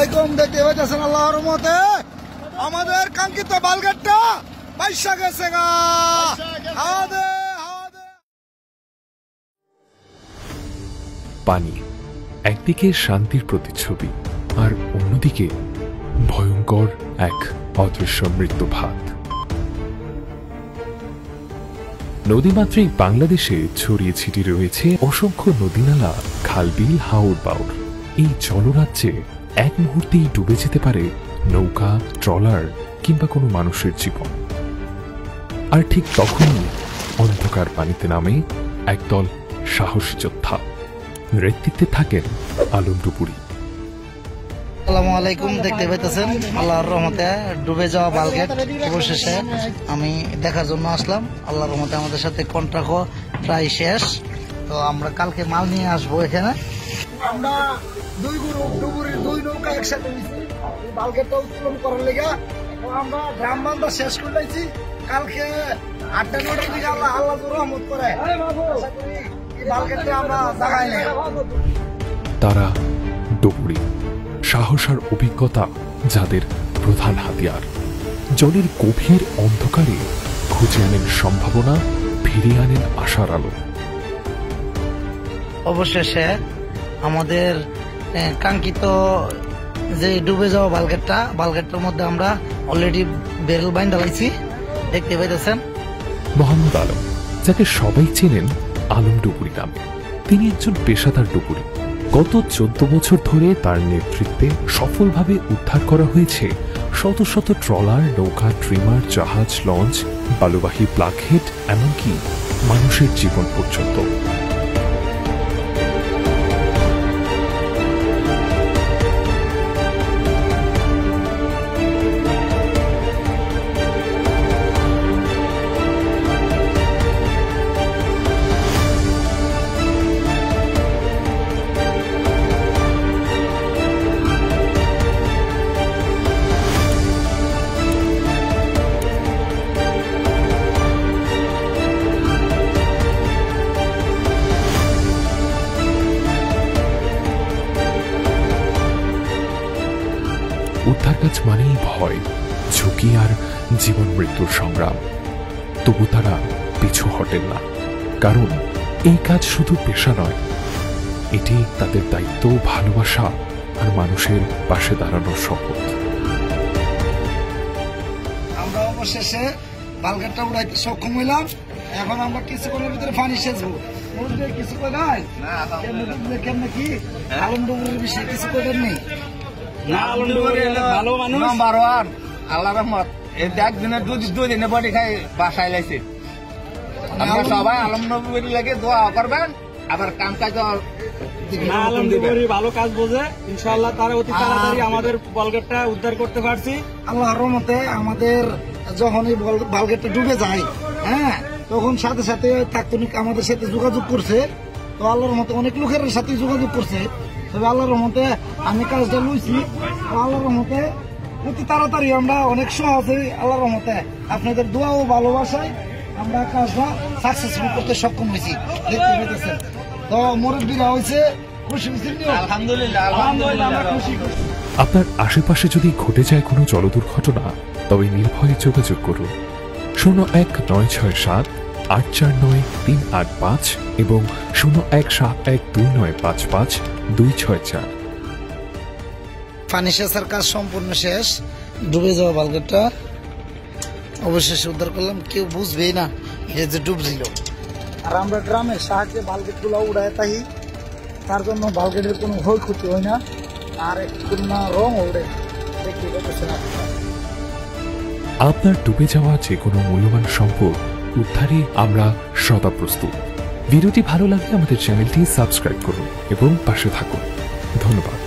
আলাইকুম। দেখতে পাচ্ছেন আল্লাহর রহমতে আমাদের কাঙ্ক্ষিত বালঘাটটা বাইশা গেছে গা। পানি একদিকে শান্তির প্রতিচ্ছবি, আর অন্যদিকে ভয়ঙ্কর এক অদৃশ্য মৃত্যুভাত। নদীমাতৃক বাংলাদেশে ছড়িয়ে ছিটিয়ে রয়েছে অসংখ্য নদীনালা, খালবিল, হাওর বাউর। এই জলরাজ্যে এক মুহূর্তেই ডুবে যেতে পারে নৌকা, ট্রলার কিংবা কোনো মানুষের জীবন। আর ঠিক তখনই অন্ধকার পানিতে নামে একদল সাহসী যোদ্ধা। নেতৃত্বে থাকেন আলম ডুবুরি। আসসালামু আলাইকুম। দেখতে পাইতেছেন আল্লাহর রহমতে ডুবে যাওয়া বালঘাট অবশেষে আমি দেখার জন্য আসলাম। আল্লাহর রহমতে আমাদের সাথে কন্ট্রাক্টও প্রায় শেষ। তো আমরা কালকে মাল নিয়ে আসবো এখানে। আমরা দুই গ্রুপ ডুবুরির দুই নৌকা একসাথে নিয়েছি বালঘাটটা উত্তোলন করার লেগে। আমরা গ্রাম বান্ধা শেষ করে লাইছি। কালকে 8টা-9টার দিকে আল্লাহ রহমত করে বালঘাটটা আমরা জাগাই নেই। তারা ডুবুরি, সাহস আর অভিজ্ঞতা যাদের প্রধান হাতিয়ার। জলের গভীর অন্ধকারে খুঁজে আনেন সম্ভাবনা, ফিরিয়ে আনেন আশার আলো। অবশেষে আমাদের কাঙ্ক্ষিত যে ডুবে যাওয়া বালঘাটটার মধ্যে আমরা অলরেডি বেরেল বাইন ঢালাইছি, দেখতে পাইতেছেন। মোহাম্মদ আলম, যাকে সবাই চেনেন আলম ডুবুরি নামে, তিনি একজন পেশাদার ডুবুরি। গত 14 বছর ধরে তার নেতৃত্বে সফলভাবে উদ্ধার করা হয়েছে শত শত ট্রলার, নৌকা, ট্রিমার, জাহাজ, লঞ্চ, বালুবাহী প্লাগহেড, এমনকি মানুষের জীবন পর্যন্ত। উদ্ধার কাজ মানেই ভয়, ঝুঁকি আর জীবন মৃত্যুর সংগ্রাম। তবু তারা পিছু হটেন না, কারণ এই কাজ শুধু পেশা নয়, এটি তাদের দায়িত্ব, ভালোবাসা আর মানুষের পাশে দাঁড়ানোর শপথ। আমরা অবশেষে বালঘাটটা উড়াইতে সক্ষম হইলাম। এখন আমরা কিছুক্ষণের ভিতরে পানি সেচবো। কিছু কয় কেমনে কি আলম ডুবুরির বিষয়ে কিছু কইবেন নেই? ভালো মানুষ, আল্লাহ রহমত। একদিনের দুদিনে বডি খাই বাসায় লাইছে। আমরা সবাই আলম নবীর লাগে দোয়া করবেন, আবার কাম কাজ আলম নবী ভালো কাজ বোঝে। ইনশাআল্লাহ তারা অতি তাড়াতাড়ি আমাদের বালঘাটটা উদ্ধার করতে পারছি আল্লাহর রহমতে। আমাদের যখন এই বালঘাটটা ডুবে যায়, হ্যাঁ, তখন সাথে সাথে তাৎক্ষণিক আমাদের সাথে যোগাযোগ করছে। তো আল্লাহর রহমতে অনেক লোকের সাথে যোগাযোগ করছে। তবে আল্লাহর রহমতে আমি কাজটা লইছি। আল্লাহর রহমতে অতি তাড়াতাড়ি আমরা অনেক সহজে আল্লাহর রহমতে আপনাদের দোয়া ও ভালোবাসায় আমরা কাজটা সাকসেসফুল করতে সক্ষম হয়েছি, দেখতে পেতেছেন। তো মুরব্বীরা হয়েছে খুশি হয়েছেন, আলহামদুলিল্লাহ। আমরা খুশি। আপনার আশেপাশে যদি ঘটে যায় কোনো জল দুর্ঘটনা, তবে নির্ভয়ে যোগাযোগ করুন 0197-849-385 এবং 01712955-264। পানি সেচার কাজ সম্পূর্ণ শেষ। ডুবে যাওয়া বালঘাটটা অবশেষে উদ্ধার করলাম। কেউ বুঝবেই না যে ডুবছিল। আর আমরা গ্রামের সাহায্যে বালঘাট গুলো উড়ায় তাই, তার জন্য বালঘাটের কোনো ক্ষয়ক্ষতি হয় না, আর না রং ওড়ে, দেখতে পাচ্ছেন। আপনার ডুবে যাওয়া যে কোনো মূল্যবান সম্পদ উদ্ধারে আমরা সদা প্রস্তুত। ভিডিওটি ভালো লাগলে আমাদের চ্যানেলটি সাবস্ক্রাইব করুন এবং পাশে থাকুন। ধন্যবাদ।